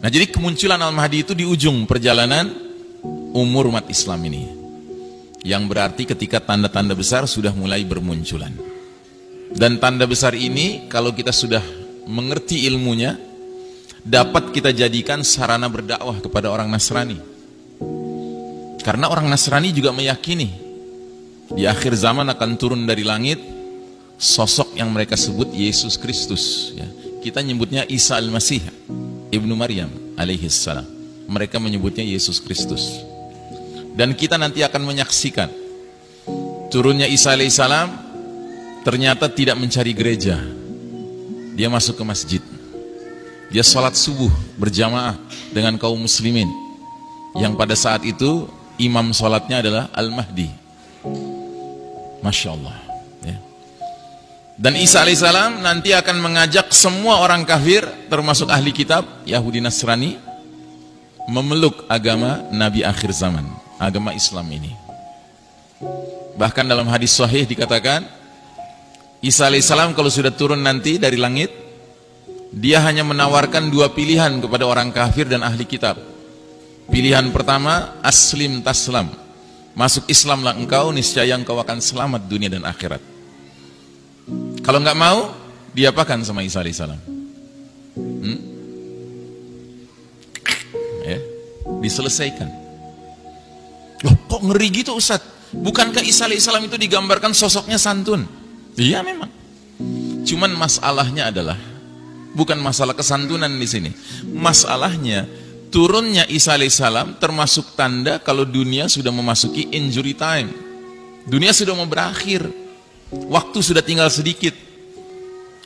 Nah, jadi kemunculan Al-Mahdi itu di ujung perjalanan umur umat Islam ini. Yang berarti ketika tanda-tanda besar sudah mulai bermunculan. Dan tanda besar ini kalau kita sudah mengerti ilmunya, dapat kita jadikan sarana berdakwah kepada orang Nasrani. Karena orang Nasrani juga meyakini di akhir zaman akan turun dari langit sosok yang mereka sebut Yesus Kristus, ya. Kita nyebutnya Isa Al-Masih Ibnu Maryam alaihissalam. Mereka menyebutnya Yesus Kristus. Dan kita nanti akan menyaksikan turunnya Isa alaihissalam. Ternyata tidak mencari gereja. Dia masuk ke masjid. Dia sholat subuh berjamaah dengan kaum muslimin. Yang pada saat itu imam sholatnya adalah Al-Mahdi. Masya Allah, ya. Dan Isa alaihissalam nanti akan mengajak semua orang kafir, termasuk ahli kitab Yahudi Nasrani, memeluk agama Nabi akhir zaman, agama Islam ini. Bahkan dalam hadis sahih dikatakan, Isa alaihissalam kalau sudah turun nanti dari langit, dia hanya menawarkan dua pilihan kepada orang kafir dan ahli kitab. Pilihan pertama, aslim taslam, masuk Islamlah engkau, niscaya engkau akan selamat dunia dan akhirat. Kalau nggak mau, diapakan sama Isa alaihissalam? Ya, diselesaikan. Loh, kok ngeri gitu Ustaz? Bukankah Isa alaihissalam itu digambarkan sosoknya santun? Iya memang. Cuman masalahnya adalah bukan masalah kesantunan di sini. Masalahnya turunnya Isa alaihissalam termasuk tanda kalau dunia sudah memasuki injury time. Dunia sudah mau berakhir. Waktu sudah tinggal sedikit.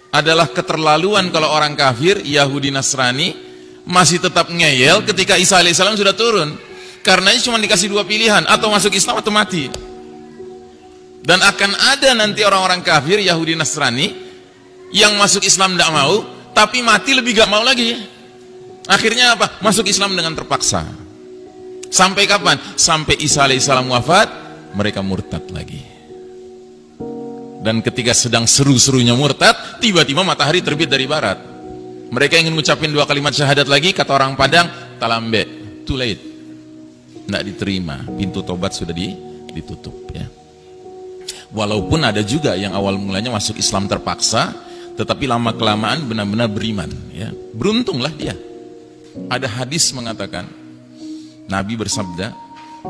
Adalah keterlaluan kalau orang kafir, Yahudi Nasrani masih tetap ngeyel ketika Isa alaihissalam sudah turun. Karenanya cuma dikasih dua pilihan, atau masuk Islam atau mati. Dan akan ada nanti orang-orang kafir Yahudi Nasrani yang masuk Islam tidak mau, tapi mati lebih gak mau lagi. Akhirnya apa? Masuk Islam dengan terpaksa. Sampai kapan? Sampai Isa alaihissalam wafat, mereka murtad lagi. Dan ketika sedang seru-serunya murtad, tiba-tiba matahari terbit dari barat. Mereka ingin mengucapkan dua kalimat syahadat lagi, kata orang Padang, talambe, too late. Tidak diterima, pintu tobat sudah ditutup, ya. Walaupun ada juga yang awal mulanya masuk Islam terpaksa, tetapi lama-kelamaan benar-benar beriman, ya. Beruntunglah dia. Ada hadis mengatakan, Nabi bersabda,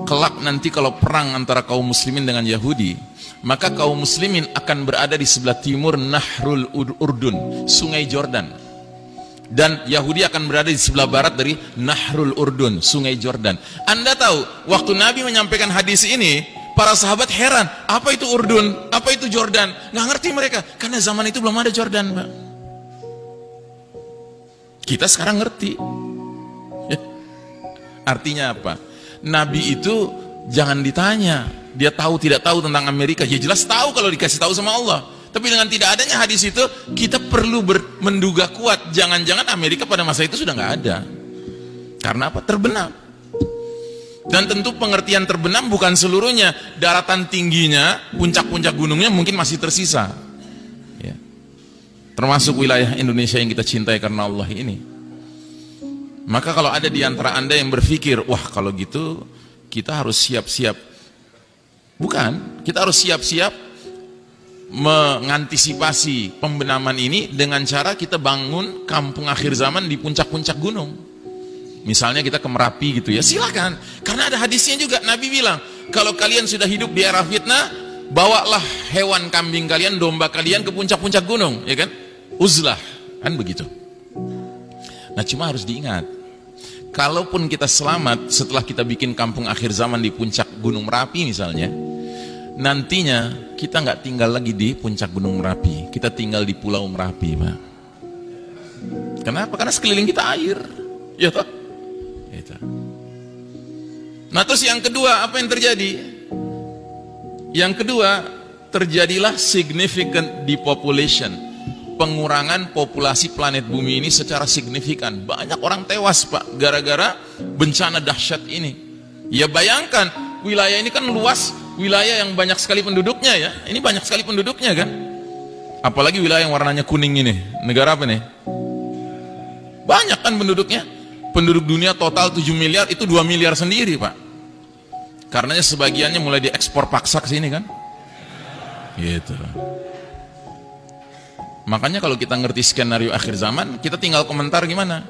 kelak nanti kalau perang antara kaum muslimin dengan Yahudi, maka kaum muslimin akan berada di sebelah timur Nahrul Urdun, sungai Jordan. Dan Yahudi akan berada di sebelah barat dari Nahrul Urdun, sungai Jordan. Anda tahu, waktu Nabi menyampaikan hadis ini, para sahabat heran, apa itu Urdun, apa itu Jordan? Nggak ngerti mereka, karena zaman itu belum ada Jordan, Pak. Kita sekarang ngerti. Artinya apa? Nabi itu jangan ditanya, dia tahu tidak tahu tentang Amerika. Ya jelas tahu kalau dikasih tahu sama Allah. Tapi dengan tidak adanya hadis itu, kita perlu menduga kuat, jangan-jangan Amerika pada masa itu sudah nggak ada. Karena apa? Terbenam. Dan tentu pengertian terbenam bukan seluruhnya. Daratan tingginya, puncak-puncak gunungnya mungkin masih tersisa, ya. Termasuk wilayah Indonesia yang kita cintai karena Allah ini. Maka kalau ada di antara Anda yang berpikir, wah kalau gitu kita harus siap-siap. Bukan, kita harus siap-siap mengantisipasi pembenaman ini dengan cara kita bangun kampung akhir zaman di puncak-puncak gunung. Misalnya kita ke Merapi gitu ya, silakan. Karena ada hadisnya juga, Nabi bilang, kalau kalian sudah hidup di era fitnah, bawalah hewan kambing kalian, domba kalian ke puncak-puncak gunung, ya kan? Uzlah, kan begitu. Nah cuma harus diingat, kalaupun kita selamat setelah kita bikin kampung akhir zaman di puncak Gunung Merapi misalnya, nantinya kita nggak tinggal lagi di puncak Gunung Merapi, kita tinggal di Pulau Merapi, Pak. Kenapa? Karena sekeliling kita air, ya toh? Gitu. Nah terus yang kedua, apa yang terjadi? Yang kedua, terjadilah significant depopulation. Pengurangan populasi planet bumi ini secara signifikan. Banyak orang tewas, Pak, gara-gara bencana dahsyat ini. Ya bayangkan, wilayah ini kan luas, wilayah yang banyak sekali penduduknya ya. Ini banyak sekali penduduknya kan. Apalagi wilayah yang warnanya kuning ini. Negara apa nih? Banyak kan penduduknya. Penduduk dunia total 7 miliar, itu 2 miliar sendiri, Pak. Karenanya sebagiannya mulai diekspor paksa ke sini kan. Gitu. Makanya kalau kita ngerti skenario akhir zaman, kita tinggal komentar gimana?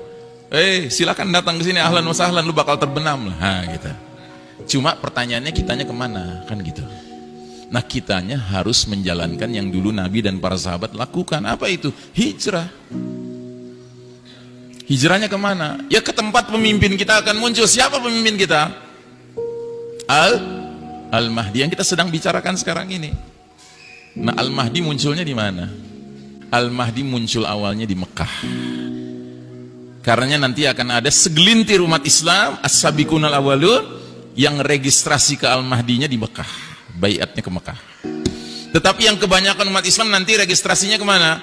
Silakan datang ke sini, ahlan wa sahlan, lu bakal terbenam lah. Nah, gitu. Cuma pertanyaannya kitanya kemana? Kan gitu. Nah, kitanya harus menjalankan yang dulu Nabi dan para sahabat lakukan. Apa itu? Hijrah. Hijrahnya kemana? Ya ke tempat pemimpin kita akan muncul. Siapa pemimpin kita? Al-Mahdi yang kita sedang bicarakan sekarang ini. Nah, Al-Mahdi munculnya di mana? Al-Mahdi muncul awalnya di Mekah. Karenanya nanti akan ada segelintir umat Islam, as-sabiqunal awwalun, yang registrasi ke Al-Mahdinya di Mekah. Baiatnya ke Mekah. Tetapi yang kebanyakan umat Islam nanti registrasinya kemana?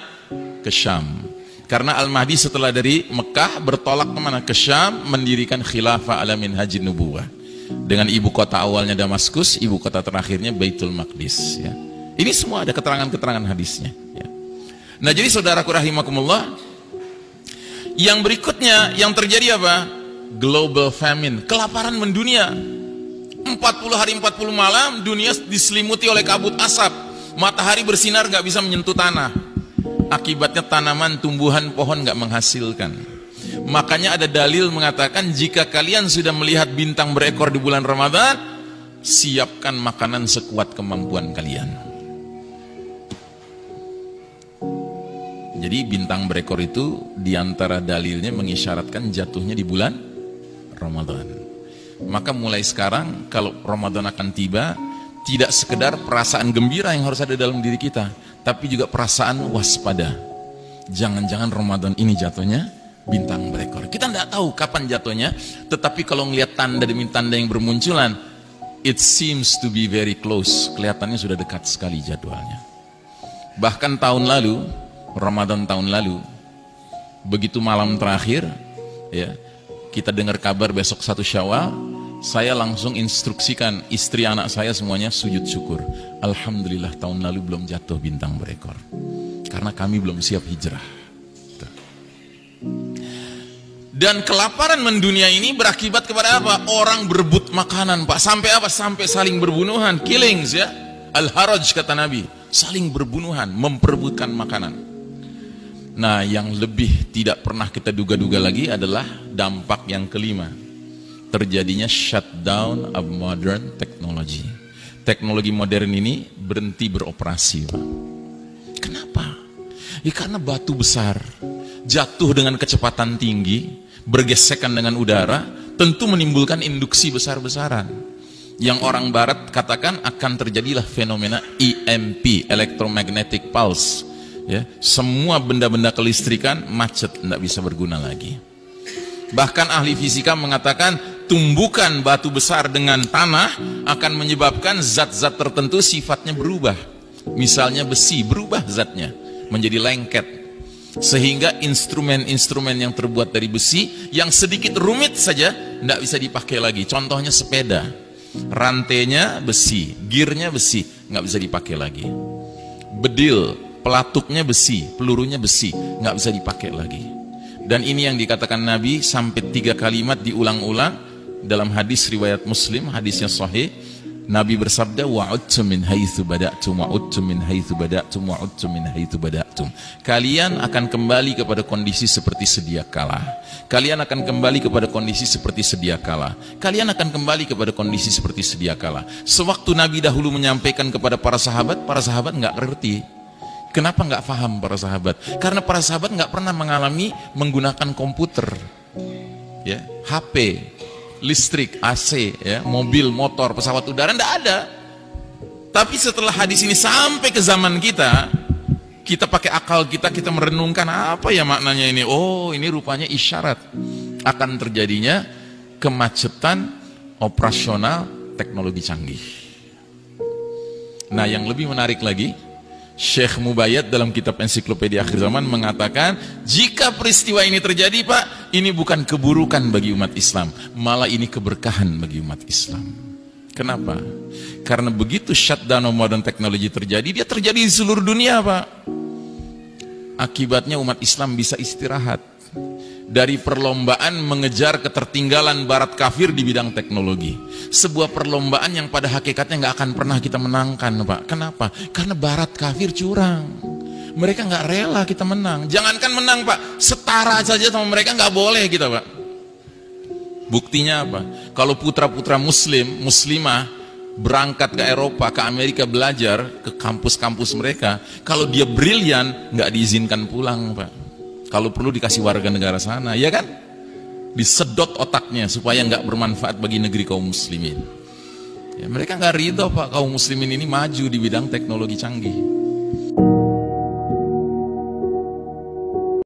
Ke Syam. Karena Al-Mahdi setelah dari Mekah bertolak kemana? Ke Syam, mendirikan khilafah ala minhajin nubuwah. Dengan ibu kota awalnya Damaskus, ibu kota terakhirnya Baitul Maqdis. Ya. Ini semua ada keterangan-keterangan hadisnya. Ya. Nah, jadi saudaraku rahimakumullah, yang berikutnya yang terjadi apa? Global famine, kelaparan mendunia. 40 hari 40 malam dunia diselimuti oleh kabut asap. Matahari bersinar gak bisa menyentuh tanah. Akibatnya tanaman, tumbuhan, pohon gak menghasilkan. Makanya ada dalil mengatakan jika kalian sudah melihat bintang berekor di bulan Ramadan, siapkan makanan sekuat kemampuan kalian. Jadi bintang berekor itu diantara dalilnya mengisyaratkan jatuhnya di bulan Ramadan. Maka mulai sekarang kalau Ramadan akan tiba, tidak sekedar perasaan gembira yang harus ada dalam diri kita, tapi juga perasaan waspada. Jangan-jangan Ramadan ini jatuhnya bintang berekor. Kita tidak tahu kapan jatuhnya, tetapi kalau melihat tanda demi tanda yang bermunculan, it seems to be very close. Kelihatannya sudah dekat sekali jadwalnya. Bahkan tahun lalu, Ramadan tahun lalu, begitu malam terakhir, ya, kita dengar kabar besok 1 Syawal, saya langsung instruksikan istri anak saya semuanya sujud syukur. Alhamdulillah tahun lalu belum jatuh bintang berekor. Karena kami belum siap hijrah. Dan kelaparan mendunia ini berakibat kepada apa? Orang berebut makanan, Pak. Sampai apa? Sampai saling berbunuhan, killings ya. Al-haraj kata Nabi, saling berbunuhan, memperebutkan makanan. Nah, yang lebih tidak pernah kita duga-duga lagi adalah dampak yang kelima. Terjadinya shutdown of modern technology. Teknologi modern ini berhenti beroperasi. Kenapa? Ya karena batu besar jatuh dengan kecepatan tinggi, bergesekan dengan udara, tentu menimbulkan induksi besar-besaran. Yang orang barat katakan akan terjadilah fenomena EMP, electromagnetic pulse. Ya, semua benda-benda kelistrikan macet, tidak bisa berguna lagi. Bahkan ahli fisika mengatakan tumbukan batu besar dengan tanah akan menyebabkan zat-zat tertentu sifatnya berubah. Misalnya besi berubah zatnya menjadi lengket, sehingga instrumen-instrumen yang terbuat dari besi yang sedikit rumit saja tidak bisa dipakai lagi. Contohnya sepeda, rantainya besi, gearnya besi, nggak bisa dipakai lagi. Bedil, pelatuknya besi, pelurunya besi, nggak bisa dipakai lagi. Dan ini yang dikatakan Nabi sampai 3 kalimat diulang-ulang dalam hadis riwayat Muslim, hadisnya sahih. Nabi bersabda, wa'udtum min haitsu bada'tum, wa'udtum min haitsu bada'tum, wa'udtum min haitsu bada'tum. Kalian akan kembali kepada kondisi seperti sedia kala. Kalian akan kembali kepada kondisi seperti sedia kala. Kalian akan kembali kepada kondisi seperti sedia kala. Sewaktu Nabi dahulu menyampaikan kepada para sahabat nggak ngerti. Kenapa nggak paham para sahabat? Karena para sahabat nggak pernah mengalami menggunakan komputer, ya, HP, listrik, AC, ya, mobil, motor, pesawat udara, nggak ada. Tapi setelah hadis ini sampai ke zaman kita, kita pakai akal kita merenungkan apa ya maknanya ini. Oh, ini rupanya isyarat akan terjadinya kemacetan operasional teknologi canggih. Nah, yang lebih menarik lagi, Syekh Mubayyad dalam kitab Ensiklopedia Akhir Zaman mengatakan, jika peristiwa ini terjadi, Pak, ini bukan keburukan bagi umat Islam, malah ini keberkahan bagi umat Islam. Kenapa? Karena begitu shutdown modern technology terjadi, dia terjadi di seluruh dunia, Pak. Akibatnya umat Islam bisa istirahat. dari perlombaan mengejar ketertinggalan barat kafir di bidang teknologi. Sebuah perlombaan yang pada hakikatnya nggak akan pernah kita menangkan, Pak. Kenapa? Karena barat kafir curang. Mereka nggak rela kita menang. Jangankan menang, Pak, setara saja sama mereka nggak boleh kita, Pak. Buktinya apa? Kalau putra-putra muslim, muslimah berangkat ke Eropa, ke Amerika belajar, ke kampus-kampus mereka, kalau dia brilian, nggak diizinkan pulang, Pak. Kalau perlu dikasih warga negara sana, ya kan? Disedot otaknya supaya nggak bermanfaat bagi negeri kaum muslimin. Ya, mereka nggak ridho, Pak, kaum muslimin ini maju di bidang teknologi canggih.